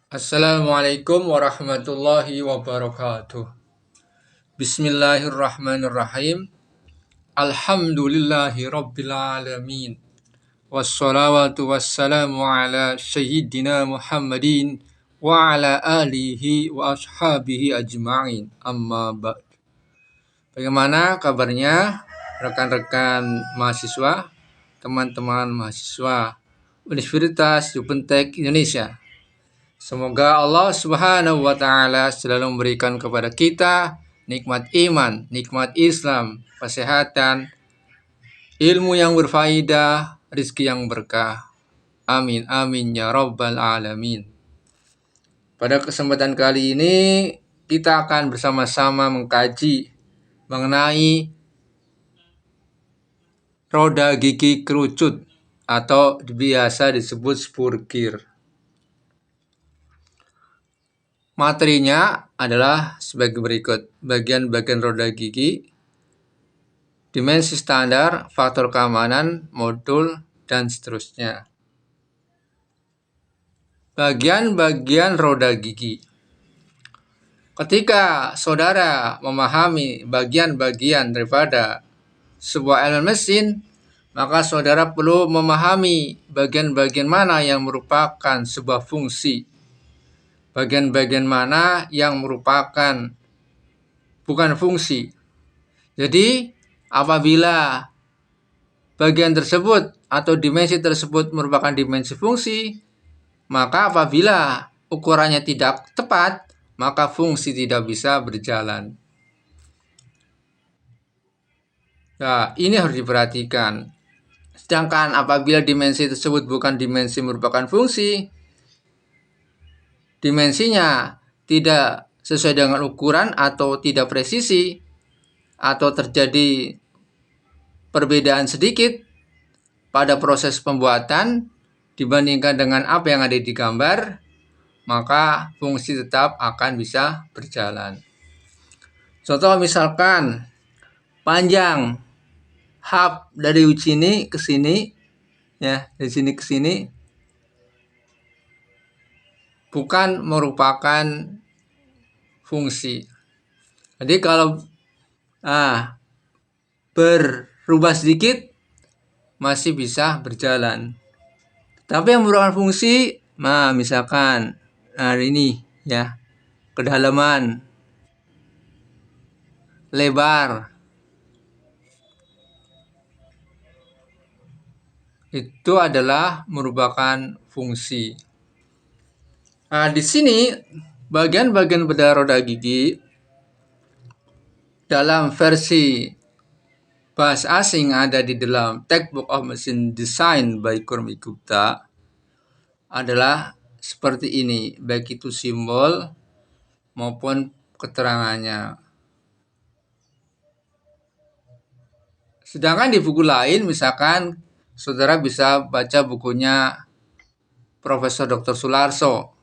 Assalamualaikum warahmatullahi wabarakatuh. Bismillahirrahmanirrahim. Alhamdulillahi rabbil alamin. Wassalawatu wassalamu ala sayyidina Muhammadin wa ala alihi wa ashabihi ajma'in. Amma ba'd. Bagaimana kabarnya rekan-rekan mahasiswa, teman-teman mahasiswa Universitas Yupentek Indonesia? Semoga Allah Subhanahu wa Ta'ala selalu memberikan kepada kita nikmat iman, nikmat Islam, kesehatan, ilmu yang berfaedah, rizki yang berkah. Amin, amin ya Rabbal Alamin. Pada kesempatan kali ini kita akan bersama-sama mengkaji mengenai roda gigi kerucut atau biasa disebut spurgir. Materinya adalah sebagai berikut: bagian-bagian roda gigi, dimensi standar, faktor keamanan, modul, dan seterusnya. Bagian-bagian roda gigi. Ketika saudara memahami bagian-bagian daripada sebuah elemen mesin, maka saudara perlu memahami bagian-bagian mana yang merupakan sebuah fungsi, bagian-bagian mana yang merupakan bukan fungsi. Jadi, apabila bagian tersebut atau dimensi tersebut merupakan dimensi fungsi, maka apabila ukurannya tidak tepat, maka fungsi tidak bisa berjalan. Nah, ini harus diperhatikan. Sedangkan apabila dimensi tersebut bukan dimensi merupakan fungsi, dimensinya tidak sesuai dengan ukuran atau tidak presisi, atau terjadi perbedaan sedikit pada proses pembuatan dibandingkan dengan apa yang ada di gambar, maka fungsi tetap akan bisa berjalan. Contoh misalkan panjang hub dari sini ke sini, ya, dari sini ke sini bukan merupakan fungsi. Jadi kalau berubah sedikit masih bisa berjalan. Tapi yang merupakan fungsi, misalkan ini ya, kedalaman, lebar, itu adalah merupakan fungsi. Nah, di sini bagian-bagian pada roda gigi dalam versi bahasa asing ada di dalam Textbook of Machine Design by Kurmi Gupta adalah seperti ini, baik itu simbol maupun keterangannya. Sedangkan di buku lain, misalkan saudara bisa baca bukunya Profesor Dr. Sularso,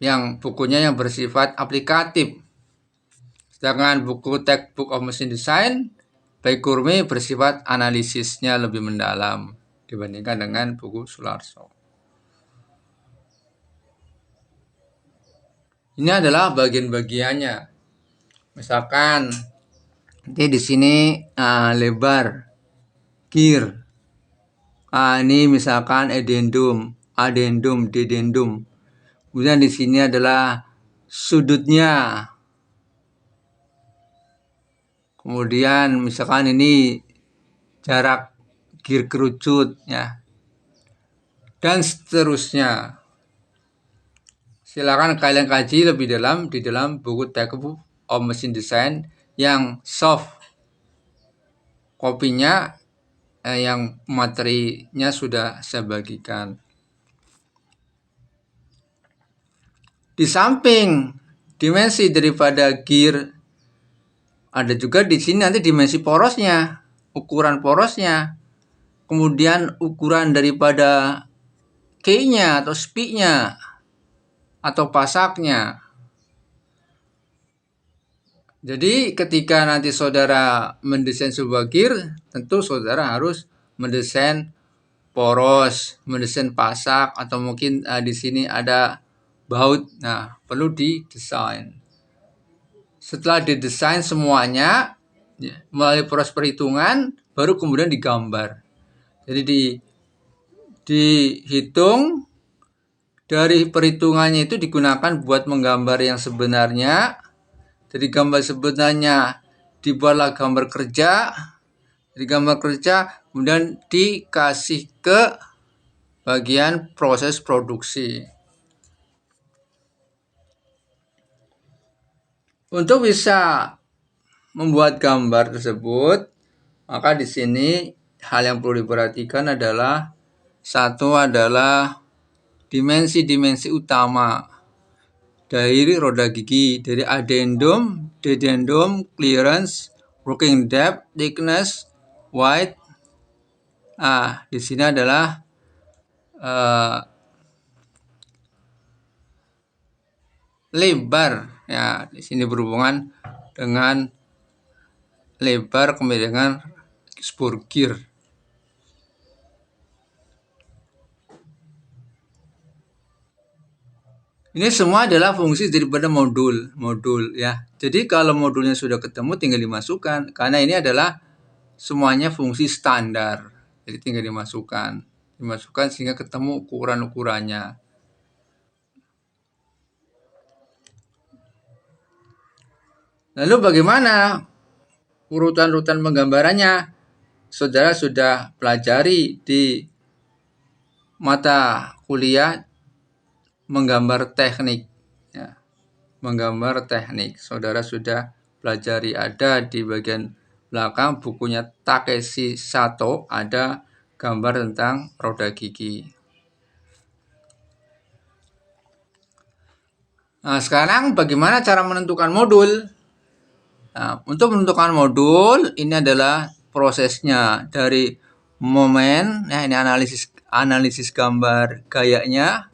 yang bukunya yang bersifat aplikatif. Sedangkan buku Textbook of Machine Design by Kurmi bersifat analisisnya lebih mendalam dibandingkan dengan buku Sularso. Ini adalah bagian-bagiannya. Misalkan nanti di sini lebar gear. Ini misalkan addendum, dedendum. Kemudian di sini adalah sudutnya. Kemudian misalkan ini jarak gear kerucut, ya, dan seterusnya. Silakan kalian kaji lebih dalam di dalam buku Textbook of Machine Design yang soft kopinya, yang materinya sudah saya bagikan. Di samping dimensi daripada gear, ada juga di sini nanti dimensi porosnya, ukuran porosnya, kemudian ukuran daripada key-nya atau speed-nya atau pasaknya. Jadi ketika nanti saudara mendesain sebuah gear, tentu saudara harus mendesain poros, mendesain pasak, atau mungkin di sini ada baut. Nah, perlu didesain. Setelah didesain semuanya, ya, melalui proses perhitungan, baru kemudian digambar. Jadi dihitung, dari perhitungannya itu digunakan buat menggambar yang sebenarnya. Jadi gambar sebenarnya dibuatlah gambar kerja. Dari gambar kerja kemudian dikasih ke bagian proses produksi. Untuk bisa membuat gambar tersebut, maka di sini hal yang perlu diperhatikan adalah satu adalah dimensi-dimensi utama dari roda gigi, dari addendum, dedendum, clearance, working depth, thickness, width. Di sini adalah lebar. Ya, di sini berhubungan dengan lebar kemudian dengan spur gear. Ini semua adalah fungsi daripada modul ya. Jadi kalau modulnya sudah ketemu tinggal dimasukkan, karena ini adalah semuanya fungsi standar. Jadi tinggal dimasukkan sehingga ketemu ukuran-ukurannya. Lalu bagaimana urutan-urutan penggambarannya? Saudara sudah pelajari di mata kuliah menggambar teknik. Ya. Menggambar teknik. Saudara sudah pelajari, ada di bagian belakang bukunya Takeshi Sato, ada gambar tentang roda gigi. Nah, sekarang bagaimana cara menentukan modul? Nah, untuk menentukan modul, ini adalah prosesnya dari momen. Nah, ini analisis gambar gayanya,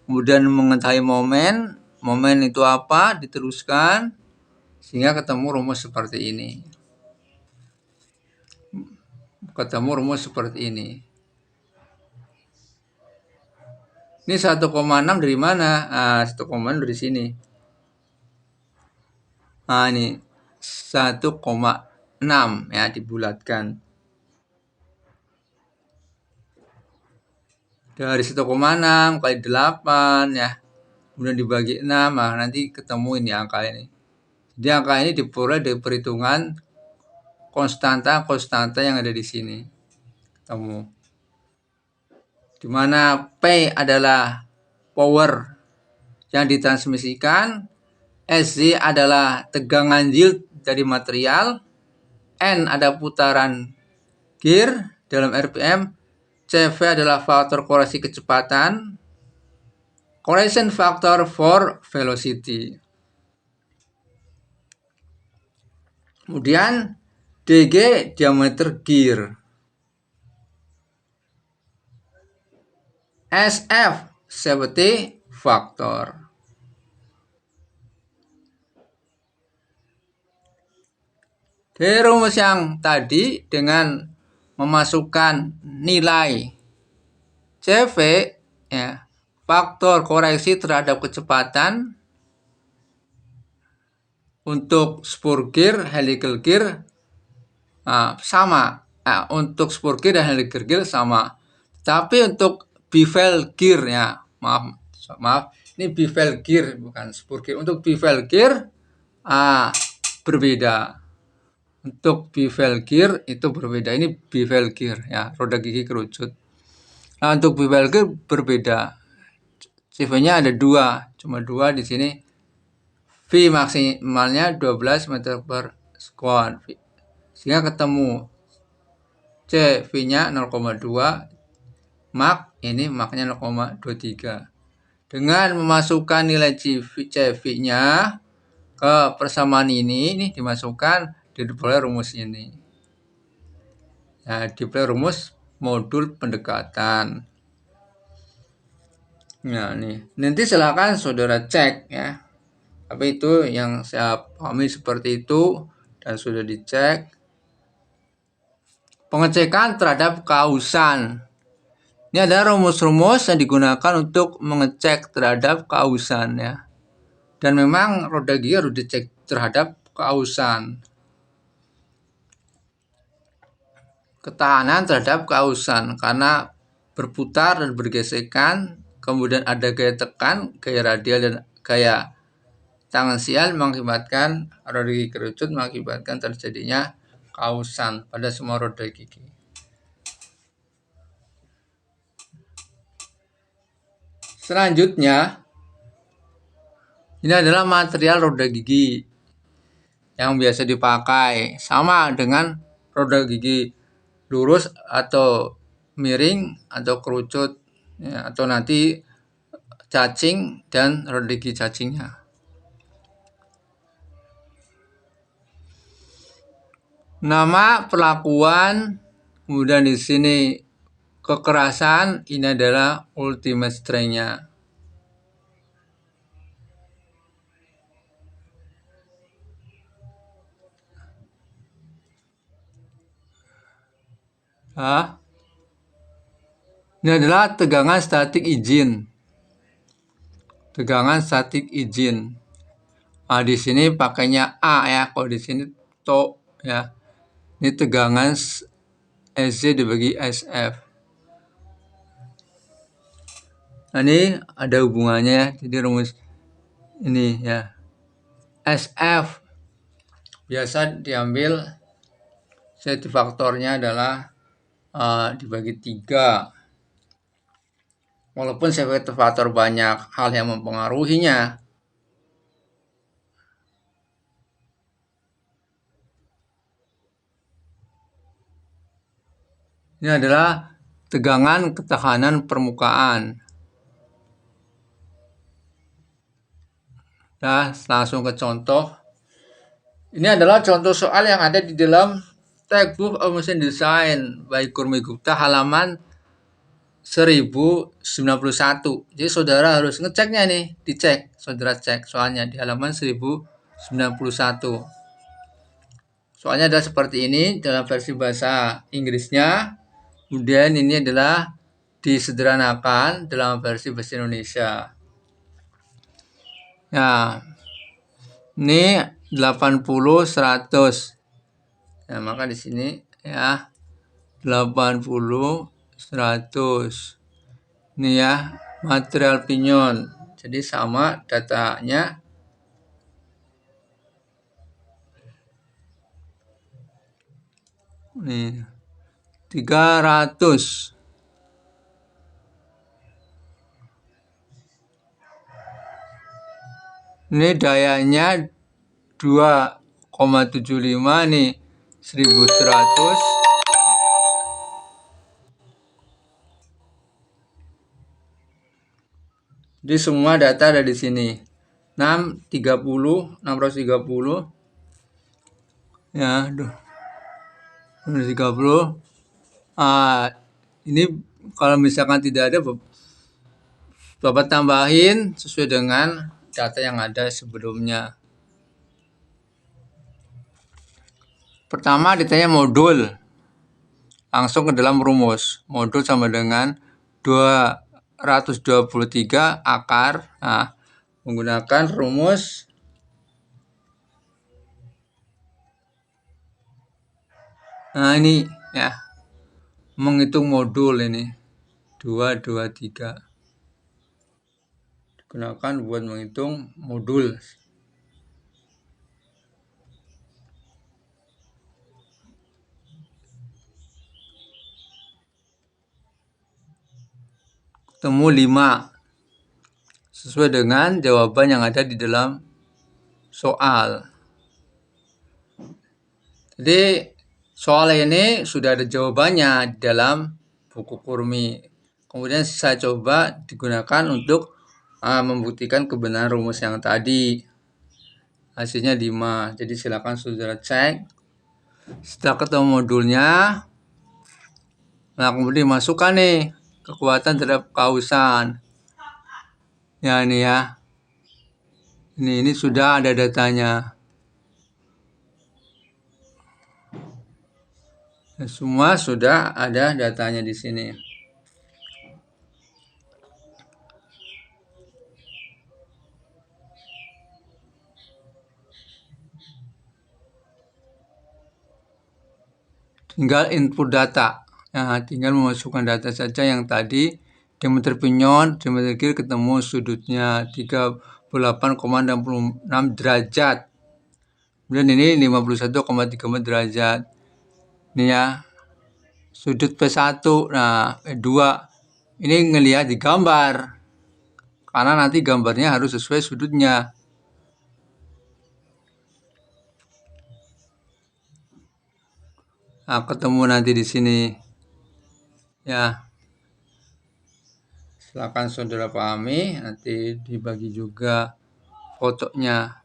kemudian mengetahui momen itu apa, diteruskan sehingga ketemu rumus seperti ini. Ini 1,6 dari mana? 1,6 dari sini. Ini 1,6 ya, dibulatkan. Dari 1,6 kali 8 ya. Kemudian dibagi 6, nanti ketemu ini angka ini. Jadi angka ini diperoleh dari perhitungan konstanta yang ada di sini. Ketemu. Di mana P adalah power yang ditransmisikan, SZ adalah tegangan yield dari material, N ada putaran gear dalam RPM, CV adalah faktor koreksi kecepatan, correction factor for velocity. Kemudian DG diameter gear, SF safety factor. Dari rumus yang tadi dengan memasukkan nilai CV ya, faktor koreksi terhadap kecepatan untuk spur gear, helical gear sama. Untuk spur gear dan helical gear sama. Tapi untuk bevel gear ya, maaf, ini bevel gear bukan spur gear. Untuk bevel gear berbeda. Untuk bevel gear itu berbeda. Ini bevel gear ya, roda gigi kerucut. Nah, untuk bevel gear berbeda. CV-nya ada 2, cuma 2 di sini. V maksimalnya 12 meter per square. Sehingga ketemu CV-nya 0,2, Mach ini Mach-nya 0,23. Dengan memasukkan nilai CV-nya ke persamaan ini dimasukkan, diperoleh rumus ini. Nah, diperoleh rumus modul pendekatan. Nah, nanti silakan saudara cek ya. Tapi itu yang saya pahami seperti itu dan sudah dicek. Pengecekan terhadap kausan Ini adalah rumus-rumus yang digunakan untuk mengecek terhadap keausan ya. Dan memang roda gigi harus dicek terhadap keausan. Ketahanan terhadap keausan karena berputar dan bergesekan, kemudian ada gaya tekan, gaya radial dan gaya tangensial mengakibatkan roda gigi kerucut, mengakibatkan terjadinya keausan pada semua roda gigi. Selanjutnya, ini adalah material roda gigi yang biasa dipakai, sama dengan roda gigi lurus atau miring atau kerucut ya, atau nanti cacing dan roda gigi cacingnya. Nama, perlakuan, kemudian di sini kekerasan, ini adalah ultimate strength-nya. Ini adalah tegangan statik izin. Tegangan statik izin. Di sini pakainya A ya, kalau di sini to ya. Ini tegangan SZ dibagi SF. Nah, ini ada hubungannya, jadi rumus ini ya. SF biasa diambil safety faktornya adalah dibagi 3. Walaupun safety faktor banyak hal yang mempengaruhinya. Ini adalah tegangan ketahanan permukaan. Nah, langsung ke contoh. Ini adalah contoh soal yang ada di dalam Textbook of Machine Design by Kurmi Gupta halaman 1091. Jadi saudara harus ngeceknya nih, dicek. Saudara cek soalnya di halaman 1091. Soalnya adalah seperti ini dalam versi bahasa Inggrisnya. Kemudian ini adalah disederhanakan dalam versi bahasa Indonesia. Nah, ini 80 100. Nah, maka di sini ya 80 100. Ini ya material pinyon. Jadi sama datanya. Nih 300. Ini dayanya 2,75 nih 1100. Jadi semua data ada di sini. 630 ya 630. Ini kalau misalkan tidak ada, Bapak tambahin sesuai dengan data yang ada sebelumnya. Pertama ditanya modul. Langsung ke dalam rumus. Modul sama dengan 223 akar. Nah, menggunakan rumus ini ya. Menghitung modul ini. 223. Digunakan buat menghitung modul. Ketemu 5. Sesuai dengan jawaban yang ada di dalam soal. Jadi soal ini sudah ada jawabannya di dalam buku Kurmi. Kemudian saya coba digunakan untuk membuktikan kebenaran rumus yang tadi. Hasilnya 5. Jadi silakan saudara cek. Setelah ketemu modulnya, nah kemudian masukkan nih kekuatan terhadap kausan. Ya ini ya. Ini sudah ada datanya. Semua sudah ada datanya di sini. tinggal input data. Nah, tinggal memasukkan data saja yang tadi. Diameter pinyon, diameter kiri ketemu sudutnya 38,66 derajat. Kemudian ini 51,34 derajat. Ini ya, sudut P1, nah P2. Ini ngelihat di gambar. Karena nanti gambarnya harus sesuai sudutnya. Nah, ketemu nanti di sini. Ya. Silakan saudara pahami, nanti dibagi juga fotonya.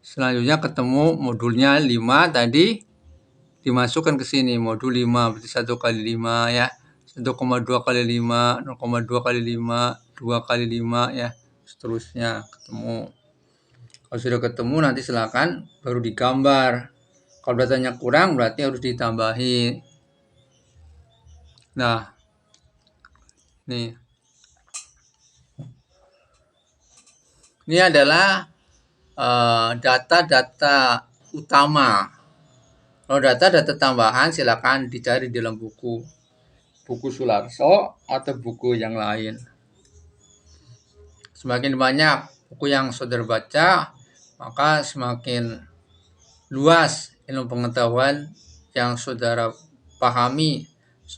Selanjutnya ketemu modulnya 5 tadi, dimasukkan ke sini. Modul 5 berarti 1 kali 5 ya. 1,2 kali 5, 0,2 kali 5, 2 kali 5 ya. Seterusnya ketemu. Kalau sudah ketemu nanti silakan baru digambar. Kalau datanya kurang berarti harus ditambahi. Nah, nih. Ini adalah data-data utama. Kalau data-data tambahan silakan dicari di dalam buku Sularso atau buku yang lain. Semakin banyak buku yang saudara baca, maka semakin luas ilmu pengetahuan yang saudara pahami